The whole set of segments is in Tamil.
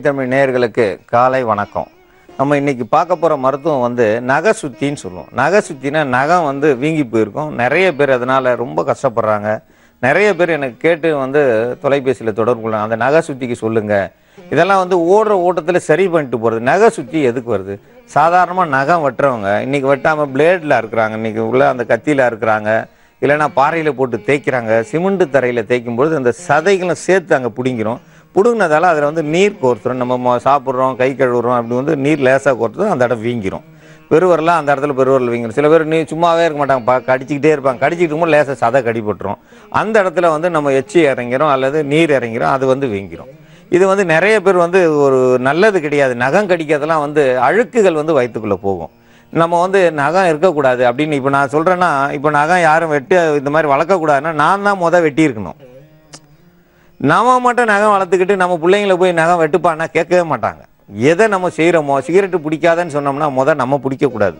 தமிழ் நேயர்களுக்கு காலை வணக்கம். நம்ம இன்னைக்கு பார்க்க போகிற மருத்துவம் வந்து நகை சுத்தின்னு சொல்லுவோம். நகை சுத்தினா நகம் வந்து வீங்கி போயிருக்கும். நிறைய பேர் அதனால் ரொம்ப கஷ்டப்படுறாங்க. நிறைய பேர் எனக்கு கேட்டு வந்து தொலைபேசியில் தொடர்பு கொள்ள அந்த நகை சுத்திக்கு சொல்லுங்கள். இதெல்லாம் வந்து ஓடுற ஓட்டத்தில் சரி பண்ணிட்டு போகிறது. நகை சுற்றி எதுக்கு வருது? சாதாரணமாக நகம் வெட்டுறவங்க இன்றைக்கி வெட்டாமல் பிளேடில் இருக்கிறாங்க, இன்றைக்கி உள்ள அந்த கத்தியில் இருக்கிறாங்க, இல்லைன்னா பாறையில் போட்டு தேய்க்கிறாங்க. சிமெண்ட் தரையில் தேய்க்கும்பொழுது அந்த சதைகளும் சேர்த்து அங்கே பிடிங்கிறோம். பிடுங்கினதால அதில் வந்து நீர் கோர்த்துரும். நம்ம சாப்பிட்றோம், கை கழுவுறோம், அப்படி வந்து நீர் லேசாக கோர்த்துரும், அந்த இடம் வீங்கிரும். பெருவரெலாம் அந்த இடத்துல பெருவரில் வீங்கிரும். சில பேர் சும்மாவே இருக்க மாட்டாங்க, கடிச்சிக்கிட்டே இருப்பாங்க. கடிச்சிக்கிட்டு இருக்கும்போது லேசாக சதை கடிபட்டுரும். அந்த இடத்துல வந்து நம்ம எச்சி இறங்கிறோம் அல்லது நீர் இறங்கிறோம், அது வந்து வீங்கிரும். இது வந்து நிறைய பேர் வந்து ஒரு நல்லது கிடையாது. நகம் கடிக்கிறதெல்லாம் வந்து அழுக்குகள் வந்து வயிற்றுக்குள்ளே போகும். நம்ம வந்து நகம் இருக்கக்கூடாது அப்படின்னு இப்போ நான் சொல்கிறேன்னா, இப்போ நகம் யாரும் வெட்டி இந்த மாதிரி வளர்க்கக்கூடாதுன்னா நான் தான் வெட்டியிருக்கணும். நம்ம மட்டும் நகம் வளர்த்துக்கிட்டு நம்ம பிள்ளைங்கள போய் நகம் வெட்டுப்பான்னா கேட்கவே மாட்டாங்க. எதை நம்ம செய்கிறோமோ, சிகரெட்டு பிடிக்காதன்னு சொன்னோம்னா நம்ம பிடிக்கக்கூடாது.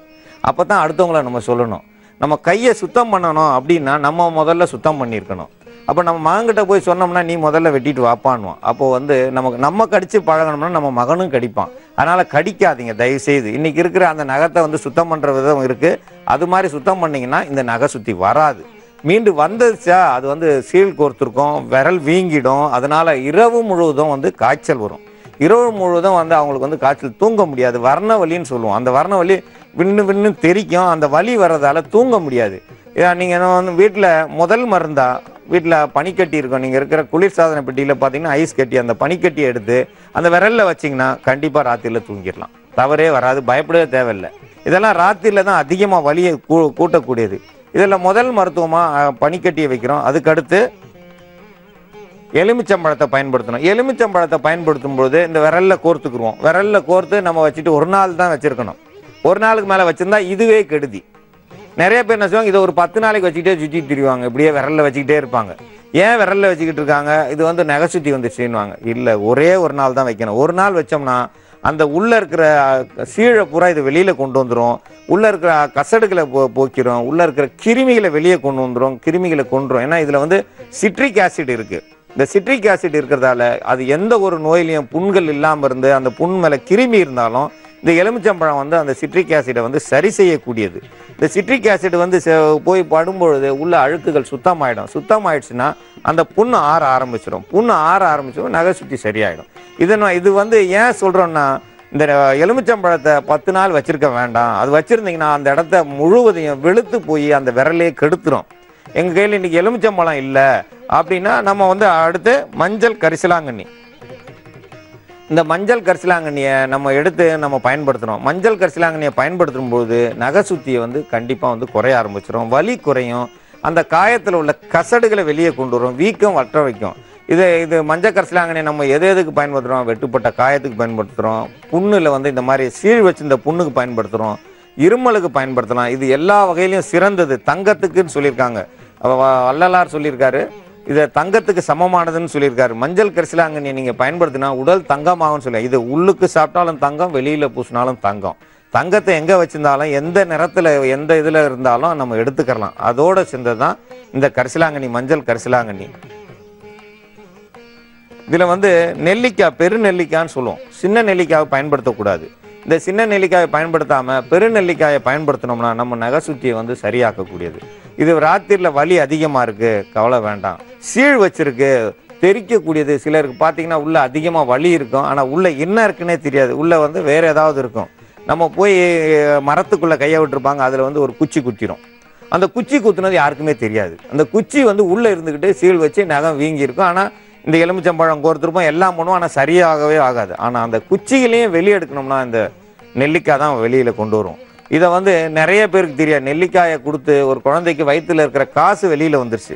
அப்போ தான் அடுத்தவங்கள நம்ம சொல்லணும். நம்ம கையை சுத்தம் பண்ணணும் அப்படின்னா நம்ம முதல்ல சுத்தம் பண்ணியிருக்கணும். அப்போ நம்ம மகன்கிட்ட போய் சொன்னோம்னா நீ முதல்ல வெட்டிட்டு வாப்பான்னுவோம். அப்போது வந்து நம்ம கடித்து பழகணும்னா நம்ம மகனும் கடிப்பான். அதனால் கடிக்காதீங்க தயவுசெய்து. இன்றைக்கி இருக்கிற அந்த நகத்தை வந்து சுத்தம் பண்ணுற விதம் இருக்குது. அது மாதிரி சுத்தம் பண்ணிங்கன்னா இந்த நகை சுற்றி வராது. மீண்டு வந்துச்சா அது வந்து சீல் கோர்த்துருக்கோம், விரல் வீங்கிடும். அதனால் இரவு முழுவதும் வந்து காய்ச்சல் வரும். இரவு முழுவதும் வந்து அவங்களுக்கு வந்து காய்ச்சல், தூங்க முடியாது. வர்ண வலின்னு சொல்லுவோம். அந்த வர்ண வலி விண்ணு தெரிக்கும். அந்த வலி வர்றதால தூங்க முடியாது. நீங்கள் வந்து வீட்டில் முதல் மருந்தா வீட்டில் பனிக்கட்டி இருக்கும். நீங்கள் இருக்கிற குளிர்சாதன பெட்டியில் பார்த்தீங்கன்னா ஐஸ் கட்டி, அந்த பனிக்கட்டியை எடுத்து அந்த விரலில் வச்சிங்கன்னா கண்டிப்பாக ராத்திரியில் தூங்கிடலாம். தவறே வராது, பயப்படவே தேவையில்லை. இதெல்லாம் ராத்திரியில் தான் அதிகமாக வலியை கூட்டக்கூடியது. இதில் முதல் மருத்துவமாக பனிக்கட்டியை வைக்கிறோம். அதுக்கடுத்து எலுமிச்சம்பழத்தை பயன்படுத்தணும். எலுமிச்சம்பழத்தை பயன்படுத்தும் பொழுது இந்த விரலில் கோர்த்துக்குருவோம். விரலில் கோர்த்து நம்ம வச்சுட்டு ஒரு நாள் தான் வச்சுருக்கணும். ஒரு நாளுக்கு மேலே வச்சுருந்தா இதுவே கெடுதி. நிறைய பேர் என்ன செய்வாங்க, இதை ஒரு 10 நாளைக்கு வச்சுக்கிட்டே சுற்றிட்டு திரிவாங்க. இப்படியே விரலில் வச்சுக்கிட்டே இருப்பாங்க. ஏன் விரலில் வச்சுக்கிட்டு இருக்காங்க? இது வந்து நகை சுற்றி வந்து செய்வாங்க. இல்லை, ஒரே ஒரு நாள் தான் வைக்கணும். ஒரு நாள் வச்சோம்னா அந்த உள்ளே இருக்கிற சீழை பூரா இது வெளியில் கொண்டு வந்துடும். உள்ளே இருக்கிற கசடுகளை போக்கிறோம். உள்ளே இருக்கிற கிருமிகளை வெளியே கொண்டு வந்துடும், கிருமிகளை கொண்டுரும். ஏன்னா இதில் வந்து சிட்ரிக் ஆசிட் இருக்குது. இந்த சிட்ரிக் ஆசிட் இருக்கிறதால அது எந்த ஒரு நோயிலையும் புண்கள் இல்லாமல் இருந்து அந்த புண் மேலே கிருமி இருந்தாலும் இந்த எலுமிச்சம்பழம் வந்து அந்த சிட்ரிக் ஆசிடை வந்து சரி செய்யக்கூடியது. இந்த சிட்ரிக் ஆசிட் வந்து போய் படும்பொழுது உள்ள அழுக்குகள் சுத்தமாயிடும். சுத்தமாயிடுச்சுன்னா அந்த புண்ணு ஆற ஆரம்பிச்சிடும். புண்ணு ஆற ஆரம்பிச்சிடும், நகை சுற்றி சரியாயிடும். இது வந்து ஏன் சொல்கிறோன்னா, இந்த எலுமிச்சம்பழத்தை 10 நாள் வச்சிருக்க வேண்டாம். அது வச்சுருந்தீங்கன்னா அந்த இடத்த முழுவதையும் வெளுத்து போய் அந்த விரலையே கெடுத்துரும். எங்கள் கையில் இன்றைக்கி எலுமிச்சம்பழம் இல்லை அப்படின்னா நம்ம வந்து அடுத்து மஞ்சள் கரிசலாங்கண்ணி. இந்த மஞ்சள் கரிசலாங்கண்ணியை நம்ம எடுத்து நம்ம பயன்படுத்துகிறோம். மஞ்சள் கரிசலாங்கண்ணியை பயன்படுத்தும் போது நகை சுத்தியை வந்து கண்டிப்பாக வந்து குறைய ஆரம்பிச்சிடும். வலி குறையும். அந்த காயத்தில் உள்ள கசடுகளை வெளியே கொண்டு வரும், வீக்கம் வற்ற வைக்கும். இது மஞ்சள் கரிசலாங்கண்ணியை நம்ம எதுக்கு பயன்படுத்துகிறோம்? வெட்டுப்பட்ட காயத்துக்கு பயன்படுத்துகிறோம். புண்ணில் வந்து இந்த மாதிரி சீழ் வச்சிருந்த புண்ணுக்கு பயன்படுத்துகிறோம். இருமலுக்கு பயன்படுத்தலாம். இது எல்லா வகையிலையும் சிறந்தது. தங்கத்துக்குன்னு சொல்லியிருக்காங்க. வள்ளலார் சொல்லியிருக்காரு, இதை தங்கத்துக்கு சமமானதுன்னு சொல்லியிருக்காரு. மஞ்சள் கரிசலாங்கண்ணியை நீங்கள் பயன்படுத்தினா உடல் தங்கமாகும்னு சொல்லி. இது உள்ளுக்கு சாப்பிட்டாலும் தங்கம், வெளியில் பூசினாலும் தங்கம். தங்கத்தை எங்கே வச்சிருந்தாலும் எந்த நிறத்தில் எந்த இதில் இருந்தாலும் நம்ம எடுத்துக்கலாம். அதோடு சேர்ந்தது தான் இந்த கரிசலாங்கண்ணி, மஞ்சள் கரிசலாங்கண்ணி. இதில் வந்து நெல்லிக்காய், பெரு நெல்லிக்காய்ன்னு சொல்லுவோம். சின்ன நெல்லிக்காயை பயன்படுத்தக்கூடாது. இந்த சின்ன நெல்லிக்காயை பயன்படுத்தாமல் பெரு நெல்லிக்காயை பயன்படுத்தினோம்னா நம்ம நகை சுத்தியை வந்து சரியாக்கக்கூடியது. இது ராத்திரியில் வலி அதிகமாக இருக்குது, கவலை வேண்டாம். சீழ் வச்சிருக்கு, தெரிக்கக்கூடியது. சிலருக்கு பார்த்தீங்கன்னா உள்ளே அதிகமாக வலி இருக்கும், ஆனால் உள்ளே என்ன இருக்குன்னே தெரியாது. உள்ளே வந்து வேறு ஏதாவது இருக்கும். நம்ம போய் மரத்துக்குள்ளே கையை விட்டுருப்பாங்க, அதில் வந்து ஒரு குச்சி குத்திரும். அந்த குச்சி குத்துனது யாருக்குமே தெரியாது. அந்த குச்சி வந்து உள்ளே இருந்துக்கிட்டு சீழ் வச்சு நகம் வீங்கி இருக்கும். ஆனால் இந்த எலுமிச்சம்பழம் கோர்த்துருப்போம், எல்லாம் பண்ணுவோம், ஆனால் சரியாகவே ஆகாது. ஆனால் அந்த குச்சிகளையும் வெளியே எடுக்கணும்னா இந்த நெல்லிக்காய் தான் வெளியில் கொண்டு வரும். இதை வந்து நிறைய பேருக்கு தெரியாது. நெல்லிக்காயை கொடுத்து ஒரு குழந்தைக்கு வயிற்றில் இருக்கிற காசு வெளியில் வந்துருச்சு.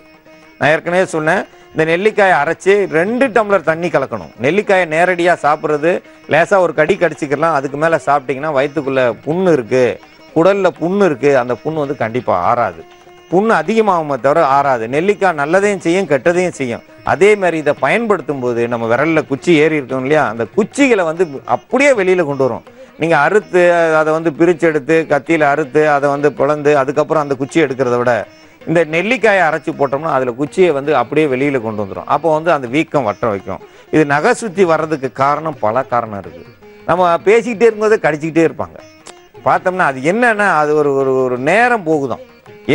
நான் ஏற்கனவே சொன்னேன், இந்த நெல்லிக்காயை அரைச்சி 2 டம்ளர் தண்ணி கலக்கணும். நெல்லிக்காயை நேரடியாக சாப்பிட்றது லேசாக ஒரு கடி கடிச்சிக்கலாம். அதுக்கு மேலே சாப்பிட்டிங்கன்னா வயிற்றுக்குள்ளே புண்ணு இருக்குது, குடலில் புண்ணு இருக்குது, அந்த புண்ணு வந்து கண்டிப்பாக ஆறாது. புண்ணு அதிகமாகுமே தவிர ஆறாது. நெல்லிக்காய் நல்லதையும் செய்யும், கெட்டதையும் செய்யும். அதே மாதிரி இதை பயன்படுத்தும் போது நம்ம விரலில் குச்சி ஏறி இருக்கோம் இல்லையா, அந்த குச்சிகளை வந்து அப்படியே வெளியில் கொண்டு வரும். நீங்கள் அறுத்து அதை வந்து பிரித்து எடுத்து கத்தியில் அறுத்து அதை வந்து பிளந்து அதுக்கப்புறம் அந்த குச்சி எடுக்கிறத விட இந்த நெல்லிக்காயை அரைச்சி போட்டோம்னா அதில் குச்சியை வந்து அப்படியே வெளியில் கொண்டு வந்துடும். அப்போ வந்து அந்த வீக்கம் வற்ற வைக்கும். இது நகை சுற்றி வர்றதுக்கு காரணம் பல காரணம் இருக்குது. நம்ம பேசிக்கிட்டே இருக்கும்போது கடிச்சிக்கிட்டே இருப்பாங்க. பார்த்தோம்னா அது என்னன்னா அது ஒரு ஒரு நேரம் போகுதான்.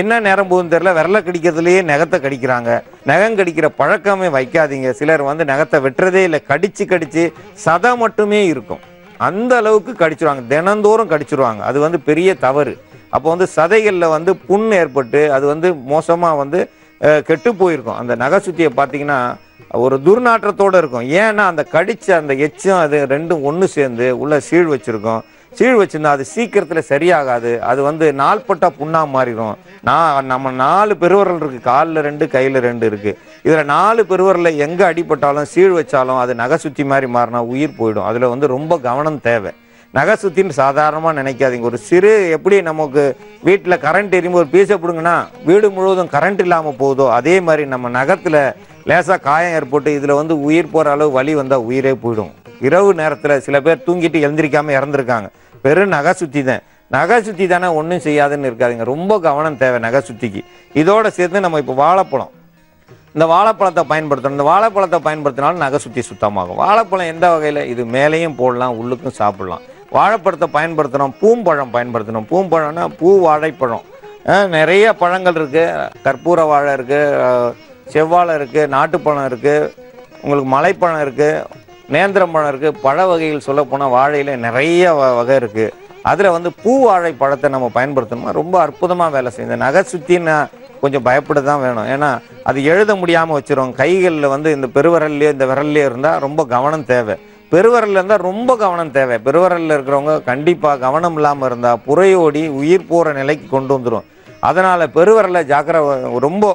என்ன நேரம் போகுதுன்னு தெரியல. விரலை கடிக்கிறதுலேயே நகத்தை கடிக்கிறாங்க. நகம் கடிக்கிற பழக்கமே வைக்காதீங்க. சிலர் வந்து நகத்தை வெட்டுறதே இல்லை, கடிச்சு சதை மட்டுமே இருக்கும். அந்த அளவுக்கு கடிச்சிருவாங்க, தினந்தோறும் கடிச்சிருவாங்க. அது வந்து பெரிய தவறு. அப்போ வந்து சதைகளில் வந்து புண் ஏற்பட்டு அது வந்து மோசமாக வந்து கெட்டு போயிருக்கும். அந்த நகை சுத்தியை பார்த்தீங்கன்னா ஒரு துர்நாற்றத்தோடு இருக்கும். ஏன்னா அந்த கடிச்ச அந்த எச்சும் அது ரெண்டும் ஒன்று சேர்ந்து உள்ள சீழ் வச்சுருக்கோம். சீழ் வச்சுருந்தா அது சீக்கிரத்தில் சரியாகாது. அது வந்து நாள்பட்டா புண்ணாக மாறிடும். நம்ம 4 பெருவரல் இருக்குது, காலில் 2 கையில் 2 இருக்குது. இதில் 4 பெருவரலில் எங்கே அடிபட்டாலும் சீழ் வச்சாலும் அது நகை சுற்றி மாதிரி மாறினா உயிர் போயிடும். அதில் வந்து ரொம்ப கவனம் தேவை. நகை சுத்தின்னு சாதாரணமாக நினைக்காதீங்க. ஒரு சிறு எப்படி நமக்கு வீட்டில் கரண்ட் எரியும்போது ஒரு பீஸை பிடுங்கன்னா வீடு முழுவதும் கரண்ட் இல்லாமல் போகுதோ அதே மாதிரி நம்ம நகத்தில் லேசாக காயம் ஏற்பட்டு இதில் வந்து உயிர் போகிற அளவு வலி வந்தால் உயிரே போயிடும். இரவு நேரத்தில் சில பேர் தூங்கிட்டு எழுந்திரிக்காமல் இறந்துருக்காங்க. பெரும் நகை சுற்றி தான். நகை சுற்றி தானே ஒன்றும் செய்யாதுன்னு இருக்காதுங்க. ரொம்ப கவனம் தேவை நகை சுற்றிக்கு. இதோடு சேர்த்து நம்ம இப்போ வாழைப்பழம், இந்த வாழைப்பழத்தை பயன்படுத்தணும். இந்த வாழைப்பழத்தை பயன்படுத்தினாலும் நகை சுற்றி சுத்தமாகும். வாழைப்பழம் எந்த வகையில்? இது மேலேயும் போடலாம், உள்ளுக்கும் சாப்பிடலாம். வாழைப்பழத்தை பயன்படுத்தணும். பூம்பழம் பயன்படுத்தணும். பூம்பழம்னா பூ வாழைப்பழம். நிறைய பழங்கள் இருக்குது. கற்பூர வாழை இருக்குது, செவ்வாழை இருக்குது, நாட்டுப்பழம் இருக்குது, உங்களுக்கு மலைப்பழம் இருக்குது, நேந்திரம்பழம் இருக்குது. பழ வகைகள் சொல்லப்போனால் வாழையில் நிறைய வகை இருக்குது. அதில் வந்து பூ வாழைப்பழத்தை நம்ம பயன்படுத்தணுமா ரொம்ப அற்புதமாக வேலை செய்யும். இந்த நகை சுற்றின்னு கொஞ்சம் பயப்பட தான் வேணும். ஏன்னா அது எழுத முடியாமல் வச்சிரும். கைகளில் வந்து இந்த பெருவரல்லையோ இந்த விரல்லையோ இருந்தால் ரொம்ப கவனம் தேவை. பெருவரல்ல இருந்தால் ரொம்ப கவனம் தேவை. பெருவரல்ல இருக்கிறவங்க கண்டிப்பாக கவனம் இல்லாமல் இருந்தால் புறையோடி உயிர் போகிற நிலைக்கு கொண்டு வந்துடும். அதனால் பெருவரல்ல ரொம்ப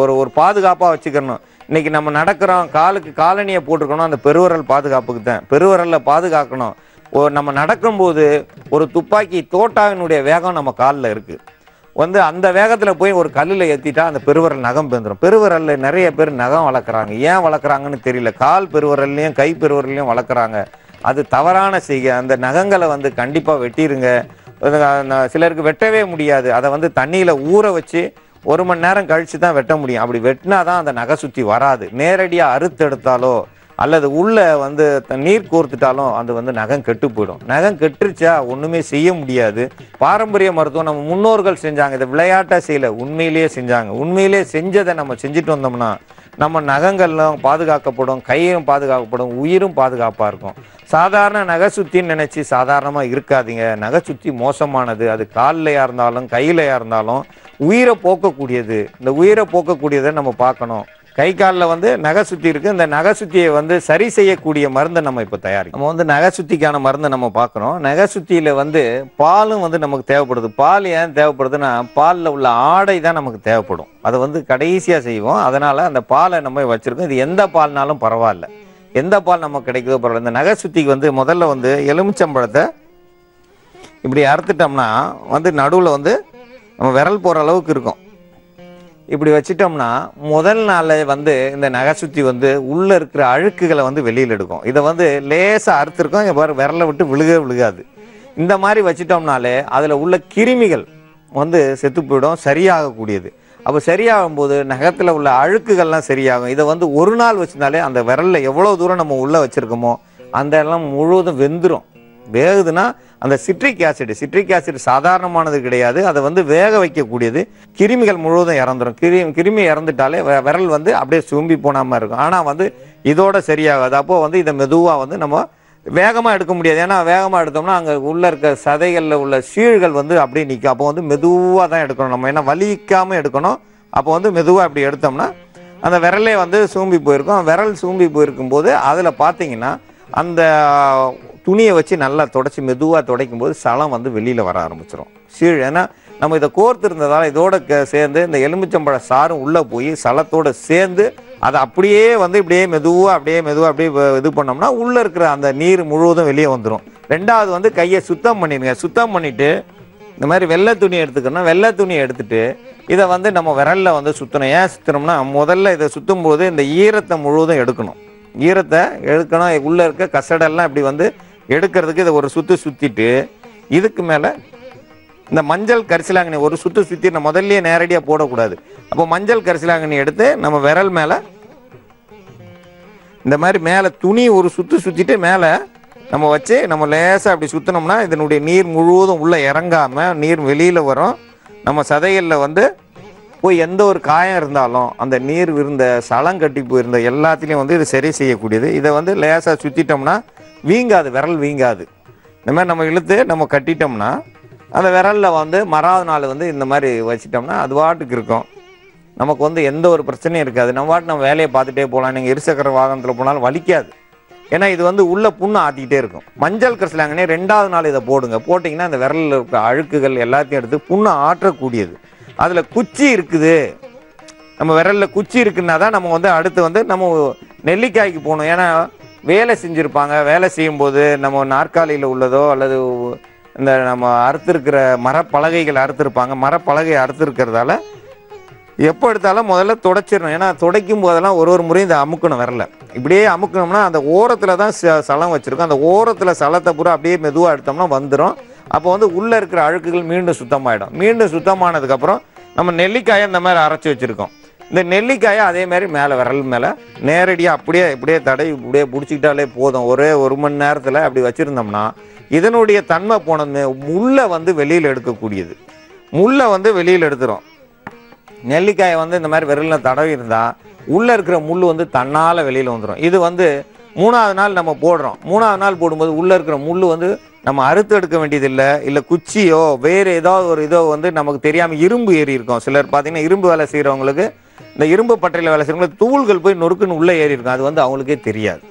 ஒரு பாதுகாப்பாக வச்சுக்கணும். இன்றைக்கி நம்ம நடக்கிறோம், காலுக்கு காலணியை போட்டிருக்கணும், அந்த பெருவரல் பாதுகாப்புக்கு தான். பெருவரலில் பாதுகாக்கணும். நம்ம நடக்கும்போது ஒரு துப்பாக்கி தோட்டாவினுடைய வேகம் நம்ம காலில் இருக்குது. வந்து அந்த வேகத்தில் போய் ஒரு கல்லில் ஏற்றிட்டா அந்த பெருவரல் நகம் பேந்துடும். பெருவரலில் நிறைய பேர் நகம் வளர்க்குறாங்க. ஏன் வளர்க்குறாங்கன்னு தெரியல. கால் பெருவரல்லையும் கை பெருவரல்லையும் வளர்க்குறாங்க. அது தவறான செய்கை. அந்த நகங்களை வந்து கண்டிப்பாக வெட்டிடுங்க. சிலருக்கு வெட்டவே முடியாது. அதை வந்து தண்ணியில் ஊற வச்சு 1 மணி நேரம் கழித்து தான் வெட்ட முடியும். அப்படி வெட்டினா தான் அந்த நகை சுற்றி வராது. நேரடியாக அறுத்தெடுத்தாலோ அல்லது உள்ளே வந்து நீர் கோர்த்துட்டாலும் அது வந்து நகம் கெட்டு போயிடும். நகம் கெட்டுருச்சா ஒன்றுமே செய்ய முடியாது. பாரம்பரிய மருத்துவம் நம்ம முன்னோர்கள் செஞ்சாங்க. இதை விளையாட்டாக செய்யலை, உண்மையிலேயே செஞ்சாங்க. உண்மையிலேயே செஞ்சதை நம்ம செஞ்சுட்டு வந்தோம்னா நம்ம நகங்களும் பாதுகாக்கப்படும், கையும் பாதுகாக்கப்படும், உயிரும் பாதுகாப்பாக இருக்கும். சாதாரண நகை சுத்தின்னு நினச்சி சாதாரணமாக இருக்காதீங்க. நகை சுத்தி மோசமானது. அது கால்லையாக இருந்தாலும் கையிலையாக இருந்தாலும் உயிரை போக்கக்கூடியது. இந்த உயிரை போக்கக்கூடியதை நம்ம பார்க்கணும். கை காலில் வந்து நகை சுற்றி இருக்குது. இந்த நகை சுத்தியை வந்து சரி செய்யக்கூடிய மருந்தை நம்ம இப்போ தயாரிக்கும். நம்ம வந்து நகை சுத்திக்கான மருந்தை நம்ம பார்க்குறோம். நகை சுத்தியில் வந்து பாலும் வந்து நமக்கு தேவைப்படுது. பால் ஏன் தேவைப்படுதுன்னா பாலில் உள்ள ஆடை தான் நமக்கு தேவைப்படும். அதை வந்து கடைசியாக செய்வோம். அதனால் அந்த பாலை நம்ம வச்சுருக்கோம். இது எந்த பால்னாலும் பரவாயில்ல, எந்த பால் நமக்கு கிடைக்குதோ பரவாயில்ல. இந்த நகை சுத்திக்கு வந்து முதல்ல வந்து எலுமிச்சம்பழத்தை இப்படி அறுத்துட்டோம்னா வந்து நடுவில் வந்து நம்ம விரல் போகிற அளவுக்கு இருக்கும். இப்படி வச்சிட்டோம்னா முதல் நாள் வந்து இந்த நகை சுத்தி வந்து உள்ளே இருக்கிற அழுக்குகளை வந்து வெளியில் எடுக்கும். இதை வந்து லேசாக அறுத்துருக்கோம். இங்கே பாரு, விரலை விட்டு விழுகாது. இந்த மாதிரி வச்சிட்டோம்னாலே அதில் உள்ள கிருமிகள் வந்து செத்து போயிடும், சரியாகக்கூடியது. அப்போ சரியாகும்போது நகத்தில் உள்ள அழுக்குகள்லாம் சரியாகும். இதை வந்து 1 நாள் வச்சிருந்தாலே அந்த விரலில் எவ்வளோ தூரம் நம்ம உள்ளே வச்சுருக்கோமோ அந்த எல்லாம் முழுவதும் வெந்துடும். வேகுதுன்னா அந்த சிட்ரிக் ஆசிட் சாதாரணமானது கிடையாது. அதை வந்து வேக வைக்கக்கூடியது. கிருமிகள் முழுவதும் இறந்துடும். கிருமி இறந்துட்டாலே விரல் வந்து அப்படியே சூம்பி போனாமல் இருக்கும். ஆனால் வந்து இதோட சரியாகாது. அப்போ வந்து இதை மெதுவாக வந்து நம்ம வேகமாக எடுக்க முடியாது. ஏன்னா வேகமாக எடுத்தோம்னா அங்கே உள்ளே இருக்க சதைகளில் உள்ள சீழ்கள் வந்து அப்படியே நிற்கும். அப்போ வந்து மெதுவாக தான் எடுக்கணும் நம்ம. ஏன்னா வலிக்காமல் எடுக்கணும். அப்போ வந்து மெதுவாக அப்படி எடுத்தோம்னா அந்த விரலே வந்து சூம்பி போயிருக்கும். விரல் சூம்பி போயிருக்கும்போது அதில் பார்த்தீங்கன்னா அந்த துணியை வச்சு நல்லா தொடச்சி மெதுவாக துடைக்கும் போது சலம் வந்து வெளியில் வர ஆரம்பிச்சிடும், சீழ். ஏன்னா நம்ம இதை கோர்த்துருந்ததால் இதோட சேர்ந்து இந்த எலுமிச்சம்பழ சாரும் உள்ளே போய் சலத்தோடு சேர்ந்து அதை அப்படியே வந்து இப்படியே மெதுவாக இது பண்ணோம்னா உள்ளே இருக்கிற அந்த நீர் முழுவதும் வெளியே வந்துடும். 2வது வந்து கையை சுத்தம் பண்ணிடுங்க. சுத்தம் பண்ணிவிட்டு இந்த மாதிரி வெள்ளை துணி எடுத்துக்கணும். வெள்ளை துணியை எடுத்துகிட்டு இதை வந்து நம்ம விரலில் வந்து சுற்றணும். ஏன் சுற்றணும்னா முதல்ல இதை சுற்றும் போது இந்த ஈரத்தை முழுவதும் எடுக்கணும். உள்ளே இருக்க கசடெல்லாம் இப்படி வந்து எடுக்கிறதுக்கு இதை ஒரு சுற்றிட்டு இதுக்கு மேலே இந்த மஞ்சள் கரிசலாங்கண்ணி ஒரு சுற்று சுற்றி நம்ம முதல்லயே நேரடியாக போடக்கூடாது. அப்போ மஞ்சள் கரிசலாங்கண்ணி எடுத்து நம்ம விரல் மேலே இந்த மாதிரி மேலே துணி ஒரு சுற்று சுற்றிட்டு மேலே நம்ம வச்சு நம்ம லேசாக அப்படி சுற்றினோம்னா இதனுடைய நீர் முழுவதும் உள்ளே இறங்காமல் நீர் வெளியில் வரும். நம்ம சதைகளில் வந்து போய் எந்த ஒரு காயம் இருந்தாலும் அந்த நீர் இருந்த சளம் கட்டி போயிருந்த எல்லாத்துலேயும் வந்து இது சரி செய்யக்கூடியது. இதை வந்து லேசாக சுற்றிட்டோம்னா வீங்காது, விரல் வீங்காது. இந்த மாதிரி நம்ம இழுத்து நம்ம கட்டிட்டோம்னா அந்த விரலில் வந்து மறாவது நாள் வந்து இந்த மாதிரி வச்சிட்டோம்னா அது வாட்டுக்கு இருக்கும். நமக்கு வந்து எந்த ஒரு பிரச்சனையும் இருக்காது. நம்ம வேலையை பார்த்துட்டே போகலாம். நீங்கள் இருசக்கர வாகனத்தில் போனாலும் வலிக்காது. ஏன்னா இது வந்து உள்ள புண்ணு ஆற்றிக்கிட்டே இருக்கும். மஞ்சள் கரிசலாங்கண்ணி 2வது நாள் இதை போடுங்க. போட்டிங்கன்னா அந்த விரலில் இருக்க அழுக்குகள் எல்லாத்தையும் எடுத்து புண்ணு ஆற்றக்கூடியது. அதில் குச்சி இருக்குது, நம்ம விரலில் குச்சி இருக்குன்னா தான் நம்ம வந்து அடுத்து வந்து நம்ம நெல்லிக்காய்க்கு போகணும். ஏன்னா வேலை செஞ்சுருப்பாங்க, வேலை செய்யும்போது நம்ம நாற்காலியில் உள்ளதோ அல்லது இந்த நம்ம அறுத்துருக்கிற மரப்பலகைகள் அறுத்துருப்பாங்க, மரப்பலகை அறுத்துருக்கிறதால எப்போ எடுத்தாலும் முதல்ல துடைச்சிடணும். ஏன்னா துடைக்கும் போதெல்லாம் ஒரு முறையும் இதை அமுக்கணும். விரல இப்படியே அமுக்கணும்னா அந்த ஓரத்தில் தான் சலம் வச்சுருக்கோம். அந்த ஓரத்தில் சலத்தை பூரா அப்படியே மெதுவாக எடுத்தோம்னா வந்துடும். அப்போ வந்து உள்ளே இருக்கிற அழுக்குகள் மீண்டும் சுத்தமாகிடும். மீண்டும் சுத்தமானதுக்கப்புறம் நம்ம நெல்லிக்காயை இந்த மாதிரி அரைச்சி வச்சுருக்கோம். இந்த நெல்லிக்காயை அதே மாதிரி மேலே விரல் மேலே நேரடியாக இப்படியே தடவி இப்படியே பிடிச்சிக்கிட்டாலே போதும். ஒரே 1 மணி நேரத்தில் அப்படி வச்சுருந்தோம்னா இதனுடைய தன்மை போனது முள்ளை வந்து வெளியில் எடுக்கக்கூடியது. முள்ளை வந்து வெளியில் எடுத்துரும். நெல்லிக்காயை வந்து இந்த மாதிரி விரலில் தடவி இருந்தால் உள்ளே இருக்கிற முள் வந்து தன்னால் வெளியில் வந்துடும். இது வந்து 3வது நாள் நம்ம போடுறோம். 3வது நாள் போடும்போது உள்ளே இருக்கிற முள் வந்து நம்ம அறுத்து எடுக்க வேண்டியதில்லை. இல்லை குச்சியோ வேறு ஏதாவது ஒரு இதோ வந்து நமக்கு தெரியாமல் இரும்பு ஏறி இருக்கும். சிலர் பார்த்தீங்கன்னா இரும்பு வேலை செய்கிறவங்களுக்கு, இந்த இரும்பு பட்டையில் வேலை செய்கிறவங்களுக்கு தூள்கள் போய் நொறுக்குன்னு உள்ளே ஏறி இருக்கும். அது வந்து அவங்களுக்கே தெரியாது.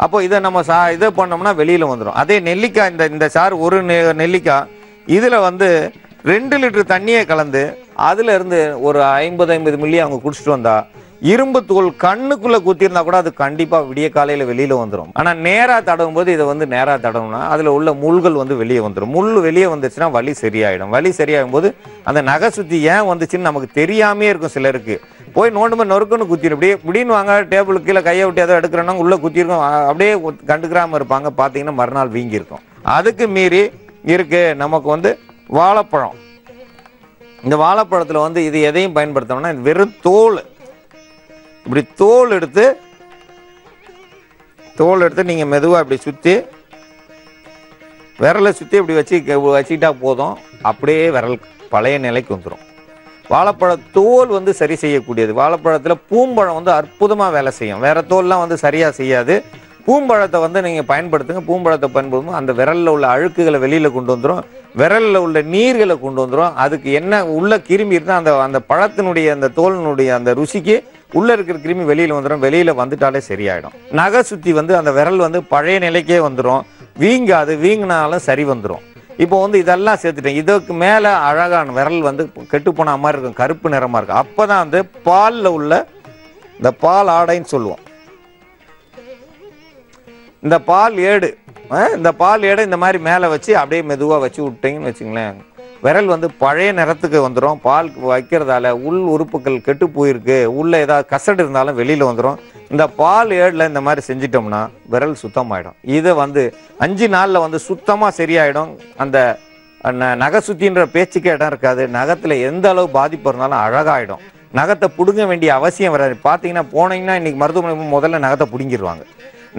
அப்போ இதை நம்ம இதை பண்ணோம்னா வெளியில் வந்துடும். அதே நெல்லிக்காய் இந்த சாறு ஒரு நெல்லிக்காய் இதில் வந்து 2 லிட்டர் தண்ணியை கலந்து அதில் இருந்து ஒரு 50 மில்லி அவங்க குடிச்சிட்டு வந்தா இரும்பு தூள் கண்ணுக்குள்ளே குத்திருந்தா கூட அது கண்டிப்பாக விடிய காலையில் வெளியில் வந்துடும். ஆனால் நேராக தடவும் போது இதை வந்து நேராக தடவும்னா அதில் உள்ள முள்கள் வந்து வெளியே வந்துடும். முள் வெளியே வந்துச்சுன்னா வலி சரியாயிடும். வலி சரியாகும் போது அந்த நகை சுற்றி ஏன் வந்துச்சுன்னு நமக்கு தெரியாமே இருக்கும். சிலருக்கு போய் நோண்டுமே நொறுக்குன்னு குத்திடும். இப்படியே இப்படின்னு வாங்க டேபிளுக்கு கீழே கையை விட்டு ஏதோ எடுக்கிறோன்னா உள்ளே குத்திருக்கோம். அப்படியே கண்டுக்கிறாமல் இருப்பாங்க. பார்த்தீங்கன்னா மறுநாள் வீங்கியிருக்கும். அதுக்கு மீறி இருக்கு நமக்கு வந்து வாழைப்பழம். இந்த வாழைப்பழத்தில் வந்து இது எதையும் பயன்படுத்தணும்னா வெறும் தோல், இப்படி தோல் எடுத்து நீங்கள் மெதுவாக இப்படி சுற்றி விரலை சுற்றி இப்படி வச்சுக்கிட்டா போதும். அப்படியே விரல் பழைய நிலைக்கு வந்துடும். வாழைப்பழ தோல் வந்து சரி செய்யக்கூடியது. வாழைப்பழத்தில் பூம்பழம் வந்து அற்புதமாக வேலை செய்யும். வேறு தோல்லாம் வந்து சரியாக செய்யாது. பூம்பழத்தை வந்து நீங்கள் பயன்படுத்துங்க. பூம்பழத்தை பயன்படுத்தும் அந்த விரலில் உள்ள அழுக்குகளை வெளியில் கொண்டு வந்துடும். விரலில் உள்ள நீர்களை கொண்டு வந்துடும். அதுக்கு என்ன உள்ள கிருமி இருந்தால் அந்த பழத்தினுடைய அந்த தோலினுடைய அந்த ருசிக்கு உள்ளே இருக்கிற கிருமி வெளியில் வந்துடும். வெளியில் வந்துட்டாலே சரியாயிடும். நகை சுற்றி வந்து அந்த விரல் வந்து பழைய நிலைக்கே வந்துடும். வீங்காது, வீங்கினாலும் சரி வந்துடும். இப்போ வந்து இதெல்லாம் சேர்த்துட்டேன். இதுக்கு மேலே அழகான விரல் வந்து கெட்டு போன மாதிரி இருக்கும், கருப்பு நிறமாக இருக்கும். அப்போ தான் வந்து பாலில் உள்ள இந்த பால் ஆடைன்னு சொல்லுவோம். இந்த பால் ஏடு இந்த மாதிரி மேலே வச்சு அப்படியே மெதுவாக வச்சு விட்டீங்கன்னு வச்சுங்களேன், விரல் வந்து பழைய நிறத்துக்கு வந்துடும். பால் வைக்கிறதால உள் உறுப்புகள் கெட்டு போயிருக்கு, உள்ள ஏதாவது கசடு இருந்தாலும் வெளியில் வந்துடும். இந்த பால் ஏடில் இந்த மாதிரி செஞ்சிட்டோம்னா விரல் சுத்தமாயிடும். இதை வந்து 5 நாளில் வந்து சுத்தமாக சரியாயிடும். அந்த நகை சுத்தின்ற பேச்சுக்கே இடம் இருக்காது. நகத்தில் எந்த அளவு பாதிப்பு இருந்தாலும் அழகாயிடும். நகத்தை பிடுங்க வேண்டிய அவசியம் வராது. பார்த்தீங்கன்னா போனீங்கன்னா இன்னைக்கு மருத்துவமனை முதல்ல நகத்தை பிடுங்கிடுவாங்க.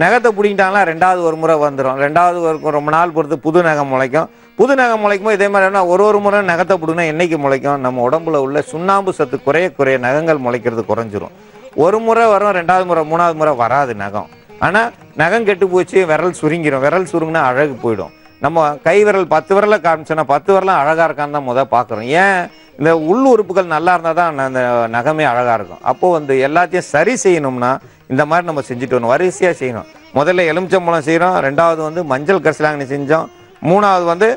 நகத்தை பிடிங்கிட்டாங்கன்னா 2வது ஒரு முறை வந்துடும். 2வது ரொம்ப நாள் பொறுத்து புது நகம் முளைக்கும். புது நகம் முளைக்கும் இதே மாதிரி ஒரு முறை நகத்தை பிடுங்கினா என்னைக்கு முளைக்கும்? நம்ம உடம்புல உள்ள சுண்ணாம்பு சத்து குறைய நகங்கள் முளைக்கிறது குறைஞ்சிரும். ஒரு முறை வரும், 2வது முறை 3வது முறை வராது நகம். ஆனால் நகம் கெட்டு போச்சு, விரல் சுருங்கிடும். விரல் சுருங்கினா அழகு போயிடும். நம்ம கை விரல் 10 விரலை காமிச்சோன்னா 10 விரலாம் அழகாக இருக்கான்னு தான் முதல் பார்க்குறோம். ஏன்? இந்த உள் உறுப்புகள் நல்லா இருந்தால் தான் அந்த நகமே அழகாக இருக்கும். அப்போது வந்து எல்லாத்தையும் சரி செய்யணும்னா இந்த மாதிரி நம்ம செஞ்சுட்டு வரணும். வரிசையாக செய்யணும். முதல்ல எலுமிச்சம்பழம் செய்கிறோம், 2வது வந்து மஞ்சள் கரிசலாங்கண்ணி செஞ்சோம், 3வது வந்து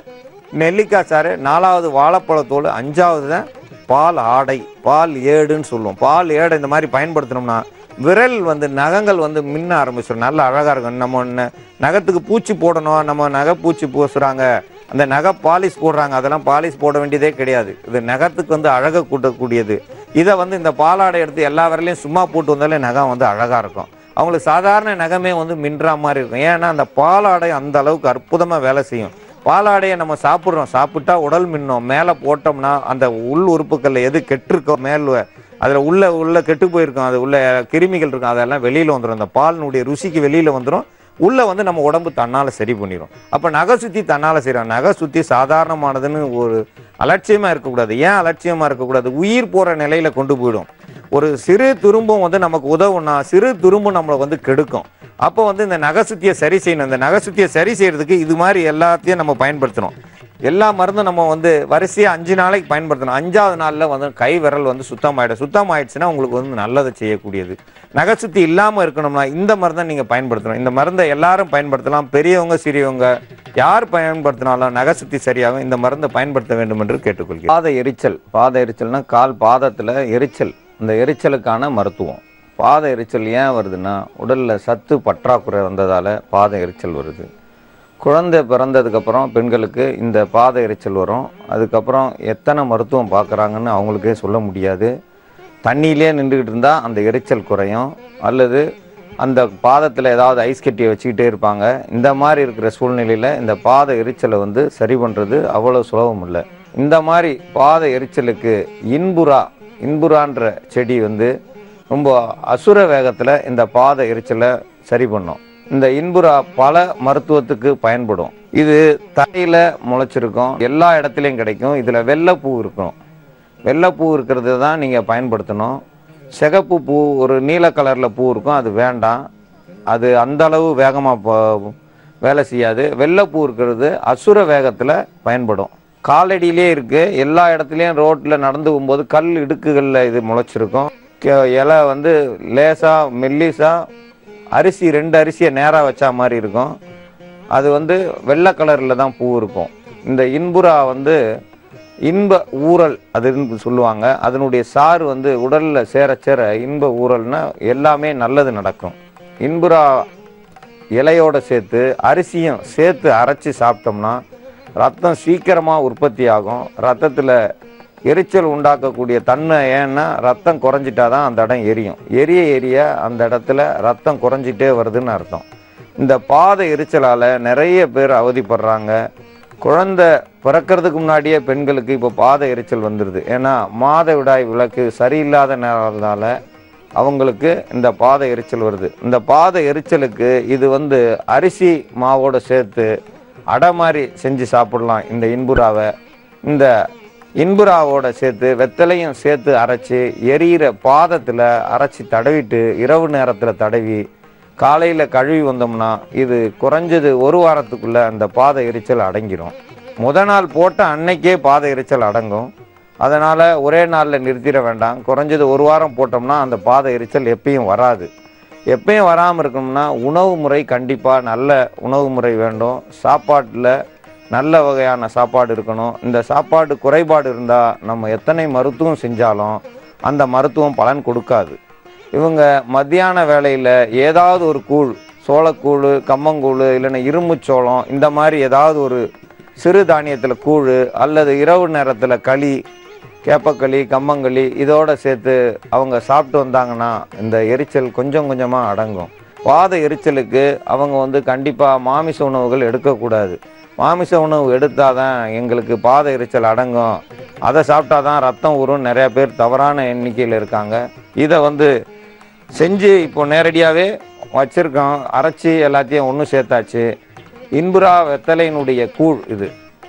நெல்லிக்காய் சாறு, 4வது வாழைப்பழத்தோல், 5வது தான் பால் ஆடை, பால் ஏடுன்னு சொல்லுவோம். பால் ஏடை இந்த மாதிரி பயன்படுத்தினோம்னா விரல் வந்து நகங்கள் வந்து மின்ன ஆரம்பிச்சிடும். நல்லா அழகாக இருக்கும். நம்ம நகத்துக்கு பூச்சி போடணும், நம்ம நகை பூச்சி பூசுகிறாங்க, அந்த நகை பாலிஷ் போடுறாங்க, அதெல்லாம் பாலிஷ் போட வேண்டியதே கிடையாது. இது நகத்துக்கு வந்து அழகை கூட்டக்கூடியது. இதை வந்து இந்த பாலாடை எடுத்து எல்லா விரலையும் சும்மா போட்டு வந்தாலே நகம் வந்து அழகாக இருக்கும். அவங்களுக்கு சாதாரண நகமே வந்து மின்றா மாதிரி இருக்கும். ஏன்னா அந்த பாலாடை அந்த அளவுக்கு அற்புதமாக வேலை செய்யும். பாலாடையை நம்ம சாப்பிட்றோம், சாப்பிட்டா உடல் மின்னும். மேலே போட்டோம்னா அந்த உள் உறுப்புகளில் எது கெட்டிருக்கோ அதில் உள்ள கெட்டு போயிருக்கும், அது உள்ள கிருமிகள் இருக்கும், அதெல்லாம் வெளியில் வந்துடும். அந்த பாலினுடைய ருசிக்கு வெளியில் வந்துடும். உள்ளே வந்து நம்ம உடம்பு தன்னால் சரி பண்ணிடும். அப்போ நகை சுற்றி தன்னால் செய்கிறோம். நகை சுற்றி சாதாரணமானதுன்னு ஒரு அலட்சியமாக இருக்கக்கூடாது. ஏன் அலட்சியமாக இருக்கக்கூடாது? உயிர் போகிற நிலையில் கொண்டு போயிடும். ஒரு சிறு துரும்பும் வந்து நமக்கு உதவுனா சிறு துரும்பு நம்மளை வந்து கெடுக்கும். அப்போ வந்து இந்த நகை சுத்தியை சரி செய்யணும். இந்த நகை சுத்தியை சரி செய்யறதுக்கு இது மாதிரி எல்லாத்தையும் நம்ம பயன்படுத்தணும். எல்லா மருந்தும் நம்ம வந்து வரிசையாக 5 நாளைக்கு பயன்படுத்தணும். 5ஆவது நாளில் வந்து கை விரல் வந்து சுத்தமாயிடும். சுத்தமாயிடுச்சுன்னா உங்களுக்கு வந்து நல்லதை செய்யக்கூடியது. நகை சுத்தி இல்லாமல் இருக்கணும்னா இந்த மருந்தை நீங்கள் பயன்படுத்தணும். இந்த மருந்தை எல்லாரும் பயன்படுத்தலாம். பெரியவங்க சிறியவங்க யார் பயன்படுத்தினாலும் நகை சுத்தி சரியாகும். இந்த மருந்தை பயன்படுத்த வேண்டும் என்று கேட்டுக்கொள்கிறேன். பாத எரிச்சல்னா கால் பாதத்தில் எரிச்சல். இந்த எரிச்சலுக்கான மருத்துவம். பாத எரிச்சல் ஏன் வருதுன்னா உடலில் சத்து பற்றாக்குறை வந்ததால் பாத எரிச்சல் வருது. குழந்தை பிறந்ததுக்கப்புறம் பெண்களுக்கு இந்த பாத எரிச்சல் வரும். அதுக்கப்புறம் எத்தனை மருத்துவம் பார்க்குறாங்கன்னு அவங்களுக்கே சொல்ல முடியாது. தண்ணியிலே நின்றுக்கிட்டு இருந்தால் அந்த எரிச்சல் குறையும், அல்லது அந்த பாதத்தில் ஏதாவது ஐஸ் கட்டியை வச்சுக்கிட்டே இருப்பாங்க. இந்த மாதிரி இருக்கிற சூழ்நிலையில் இந்த பாத எரிச்சலை வந்து சரி பண்ணுறது அவ்வளோ சுலபம் இல்லை. இந்த மாதிரி பாத எரிச்சலுக்கு இன்புறான்ற செடி வந்து ரொம்ப அசுர வேகத்தில் இந்த பாத எரிச்சலை சரி பண்ணும். இந்த இன்புறா பல மருத்துவத்துக்கு பயன்படும். இது தரையில் முளைச்சிருக்கும், எல்லா இடத்துலையும் கிடைக்கும். இதில் வெள்ளைப்பூ இருக்கும். வெள்ளைப்பூ இருக்கிறது தான் நீங்கள் பயன்படுத்தணும். சிகப்பு பூ ஒரு நீல கலரில் பூ இருக்கும், அது வேண்டாம். அது அந்த அளவு வேகமாக வேலை செய்யாது. வெள்ளைப்பூ இருக்கிறது அசுர வேகத்தில் பயன்படும். காலடியிலே இருக்குது. எல்லா இடத்துலையும் ரோட்டில் நடந்து போகும்போது கல் இடுக்குகளில் இது முளைச்சிருக்கும். இலை வந்து லேசாக மெல்லிசாக அரிசி 2 அரிசியை நேராக வச்சா மாதிரி இருக்கும். அது வந்து வெள்ளை கலரில் தான் பூ இருக்கும். இந்த இன்புறா வந்து இன்ப ஊறல் அதுன்னு சொல்லுவாங்க. அதனுடைய சாறு வந்து உடலில் சேர இன்ப ஊறல்னா எல்லாமே நல்லது நடக்கும். இன்புறா இலையோடு சேர்த்து அரிசியும் சேர்த்து அரைச்சி சாப்பிட்டோம்னா ரத்தம் சீக்கிரமாக உற்பத்தி ஆகும். ரத்தத்தில் எரிச்சல் உண்டாக்கக்கூடிய தன்மை ஏன்னா ரத்தம் குறைஞ்சிட்டா தான் அந்த இடம் எரியும். எரிய அந்த இடத்துல ரத்தம் குறைஞ்சிட்டே வருதுன்னு அர்த்தம். இந்த பாத எரிச்சலால் நிறைய பேர் அவதிப்படுறாங்க. குழந்தை பிறக்கிறதுக்கு முன்னாடியே பெண்களுக்கு இப்போ பாத எரிச்சல் வந்துடுது. ஏன்னா மாதவிடாய் விளக்கு சரியில்லாத நேரத்தால் அவங்களுக்கு இந்த பாத எரிச்சல் வருது. இந்த பாத எரிச்சலுக்கு இது வந்து அரிசி மாவோடு சேர்த்து அடை மாதிரி செஞ்சு சாப்பிடலாம். இந்த இன்புறாவை இந்த இன்புறாவோட சேர்த்து வெத்தலையும் சேர்த்து அரைச்சி எரியிற பாதத்தில் அரைச்சி தடவிட்டு இரவு நேரத்தில் தடவி காலையில் கழுவி வந்தோம்னா இது குறைஞ்சது 1 வாரத்துக்குள்ளே அந்த பாத எரிச்சல் அடங்கிடும். நாள் போட்ட அன்னைக்கே பாத எரிச்சல் அடங்கும். அதனால் ஒரே நாளில் நிறுத்திட வேண்டாம். குறைஞ்சது 1 வாரம் போட்டோம்னா அந்த பாத எரிச்சல் எப்பயும் வராது. எப்பயும் வராமல் இருக்கணும்னா உணவு முறை கண்டிப்பாக நல்ல உணவு முறை வேண்டும். சாப்பாட்டில் நல்ல வகையான சாப்பாடு இருக்கணும். இந்த சாப்பாடு குறைபாடு இருந்தால் நம்ம எத்தனை மருத்துவம் செஞ்சாலும் அந்த மருத்துவம் பலன் கொடுக்காது. இவங்க மத்தியான வேளையில் ஏதாவது ஒரு கூழ், சோளக்கூழ், கம்மங்கூழ், இல்லைன்னா இரும்புச்சோளம், இந்த மாதிரி ஏதாவது ஒரு சிறு தானியத்தில் கூழ், அல்லது இரவு நேரத்தில் களி, கேப்பக்களி, கம்மங்களி இதோடு சேர்த்து அவங்க சாப்பிட்டு வந்தாங்கன்னா இந்த எரிச்சல் கொஞ்சம் கொஞ்சமாக அடங்கும். பாத எரிச்சலுக்கு அவங்க வந்து கண்டிப்பாக மாமிச உணவுகள் எடுக்கக்கூடாது. மாமிச உணவு எடுத்தால் தான் எங்களுக்கு பாத எரிச்சல் அடங்கும், அதை சாப்பிட்டா தான் ரத்தம் ஊறும் நிறையா பேர் தவறான எண்ணிக்கையில் இருக்காங்க. இதை வந்து செஞ்சு இப்போ நேரடியாகவே வச்சுருக்கோம். அரைச்சி எல்லாத்தையும் ஒன்று சேர்த்தாச்சு. இன்புறா வெத்தலையினுடைய கூழ்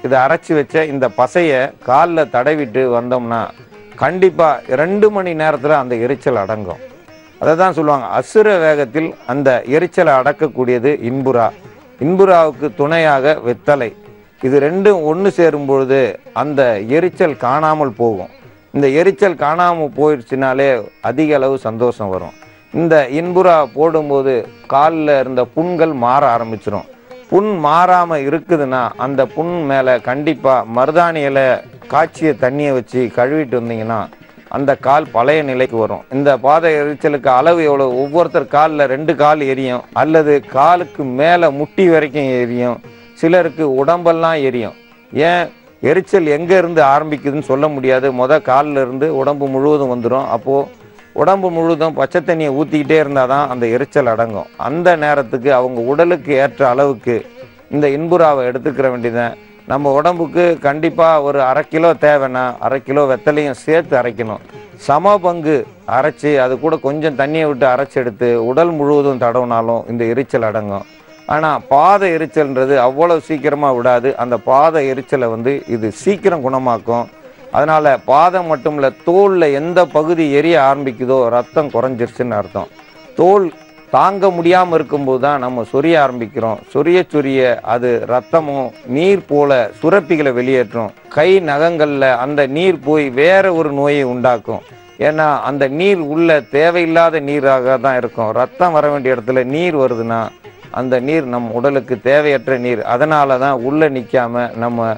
இதை அரைச்சி வச்ச இந்த பசையை காலில் தடவிட்டு வந்தோம்னா கண்டிப்பாக 2 மணி நேரத்தில் அந்த எரிச்சல் அடங்கும். அதை தான் சொல்லுவாங்க அசுர வேகத்தில் அந்த எரிச்சலை அடக்கக்கூடியது இன்புறா. இன்புறாவுக்கு துணையாக வெத்தலை. இது ரெண்டும் ஒன்று சேரும்பொழுது அந்த எரிச்சல் காணாமல் போகும். இந்த எரிச்சல் காணாமல் போயிடுச்சுனாலே அதிக அளவு சந்தோஷம் வரும். இந்த இன்புறா போடும்போது காலில் இருந்த புண்கள் மாற ஆரம்பிச்சிடும். புண் மாறாமல் இருக்குதுன்னா அந்த புண் மேலே கண்டிப்பாக மருதாணியில் காய்ச்சிய தண்ணியை வச்சு கழுவிட்டு வந்தீங்கன்னா அந்த கால் பழைய நிலைக்கு வரும். இந்த பாத எரிச்சலுக்கு அளவு எவ்வளோ? ஒவ்வொருத்தர் காலில் 2 கால் எரியும், அல்லது காலுக்கு மேலே முட்டி வரைக்கும் எரியும், சிலருக்கு உடம்பெல்லாம் எரியும். ஏன் எரிச்சல் எங்கே இருந்து ஆரம்பிக்குதுன்னு சொல்ல முடியாது. காலில் இருந்து உடம்பு முழுவதும் வந்துடும். அப்போது உடம்பு முழுவதும் பச்சை தண்ணியை ஊற்றிக்கிட்டே இருந்தால் தான் அந்த எரிச்சல் அடங்கும். அந்த நேரத்துக்கு அவங்க உடலுக்கு ஏற்ற அளவுக்கு இந்த இன்புறாவை எடுத்துக்கிற வேண்டியதான். நம்ம உடம்புக்கு கண்டிப்பாக ஒரு 1/2 கிலோ தேவைன்னா 1/2 கிலோ வெத்தலையும் சேர்த்து அரைக்கணும். சம பங்கு அரைச்சி அது கூட கொஞ்சம் தண்ணியை விட்டு அரைச்சி எடுத்து உடல் முழுவதும் தடவினாலும் இந்த எரிச்சல் அடங்கும். ஆனால் பாத எரிச்சல்ன்றது அவ்வளோ சீக்கிரமாக விடாது. அந்த பாத எரிச்சலை இது சீக்கிரம் குணமாக்கும். அதனால் பாதம் மட்டும் இல்லை, தோலில் எந்த பகுதி எரிய ஆரம்பிக்குதோ ரத்தம் குறைஞ்சிருச்சுன்னு அர்த்தம். தோல் தாங்க முடியாமல் இருக்கும்போது தான் நம்ம சொரிய ஆரம்பிக்கிறோம். சொரிய அது ரத்தமும் நீர் போல சுரப்பிகளை வெளியேற்றும். கை நகங்களில் அந்த நீர் போய் வேற ஒரு நோயை உண்டாக்கும். ஏன்னா அந்த நீர் உள்ள தேவையில்லாத நீராக தான் இருக்கும். ரத்தம் வர வேண்டிய இடத்துல நீர் வருதுன்னா அந்த நீர் நம் உடலுக்கு தேவையற்ற நீர். அதனால தான் உள்ளே நிற்காம நம்ம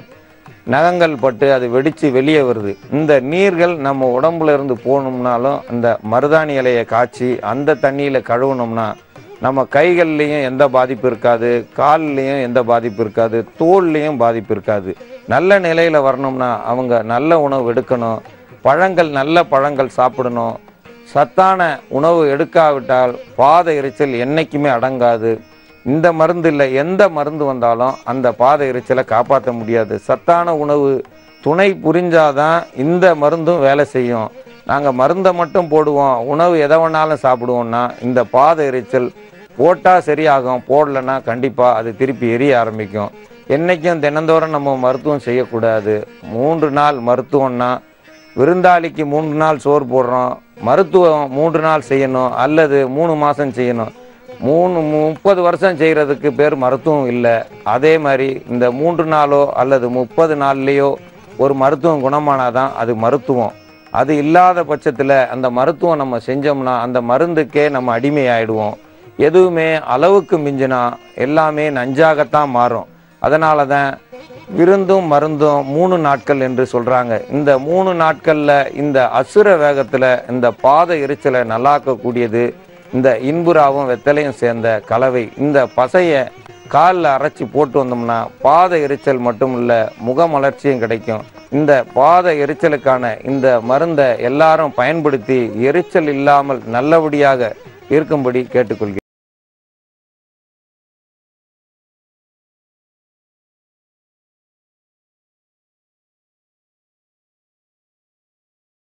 நகங்கள் பட்டு அது வெடித்து வெளியே வருது. இந்த நீர்கள் நம்ம உடம்புல இருந்து போகணும்னாலும் இந்த மருதாணி இலையை காய்ச்சி அந்த தண்ணியில் கழுவுனோம்னா நம்ம கைகள்லேயும் எந்த பாதிப்பு இருக்காது, கால்லையும் எந்த பாதிப்பு இருக்காது, தோல்லையும் பாதிப்பு இருக்காது. நல்ல நிலையில் வரணும்னா அவங்க நல்ல உணவு எடுக்கணும். பழங்கள், நல்ல பழங்கள் சாப்பிடணும். சத்தான உணவு எடுக்காவிட்டால் பாத எரிச்சல் என்றைக்குமே அடங்காது. இந்த மருந்து இல்லை, எந்த மருந்து வந்தாலும் அந்த பாத எரிச்சலை காப்பாற்ற முடியாது. சத்தான உணவு துணை புரிஞ்சாதான் இந்த மருந்தும் வேலை செய்யும். நாங்கள் மருந்தை மட்டும் போடுவோம், உணவு எதை வேணாலும் சாப்பிடுவோம்னா இந்த பாத எரிச்சல் போட்டால் சரியாகும், போடலைன்னா கண்டிப்பாக அது திருப்பி எரிய ஆரம்பிக்கும். என்றைக்கும் தினந்தோறும் நம்ம மருத்துவம் செய்யக்கூடாது. 3 நாள் மருத்துவம்னா விருந்தாளிக்கு 3 நாள் சோறு போடுறோம், மருத்துவம் 3 நாள் செய்யணும் அல்லது 3 மாதம் செய்யணும். 30 வருஷம் செய்கிறதுக்கு பேர் மருத்துவம் இல்லை. அதே மாதிரி இந்த 3 நாளோ அல்லது 30 நாள்லேயோ ஒரு மருத்துவம் குணமானாதான் அது மருத்துவம். அது இல்லாத பட்சத்தில் அந்த மருத்துவம் நம்ம செஞ்சோம்னா அந்த மருந்துக்கே நம்ம அடிமையாயிடுவோம். எதுவுமே அளவுக்கு மிஞ்சினா எல்லாமே நஞ்சாகத்தான் மாறும். அதனால தான் விருந்தும் மருந்தும் 3 நாட்கள் என்று சொல்கிறாங்க. இந்த 3 நாட்களில் இந்த அசுர வேகத்தில் இந்த பாத எரிச்சலை நல்லாக்கக்கூடியது இந்த இன்புறாவும் வெத்தலையும் சேர்ந்த கலவை. இந்த பசையை காலில் அரைச்சி போட்டு வந்தோம்னா பாத எரிச்சல் மட்டும் இல்லை, முகமலர்ச்சியும் கிடைக்கும். இந்த பாத எரிச்சலுக்கான இந்த மருந்தை எல்லாரும் பயன்படுத்தி எரிச்சல் இல்லாமல் நல்லபடியாக இருக்கும்படி கேட்டுக்கொள்கிறேன்.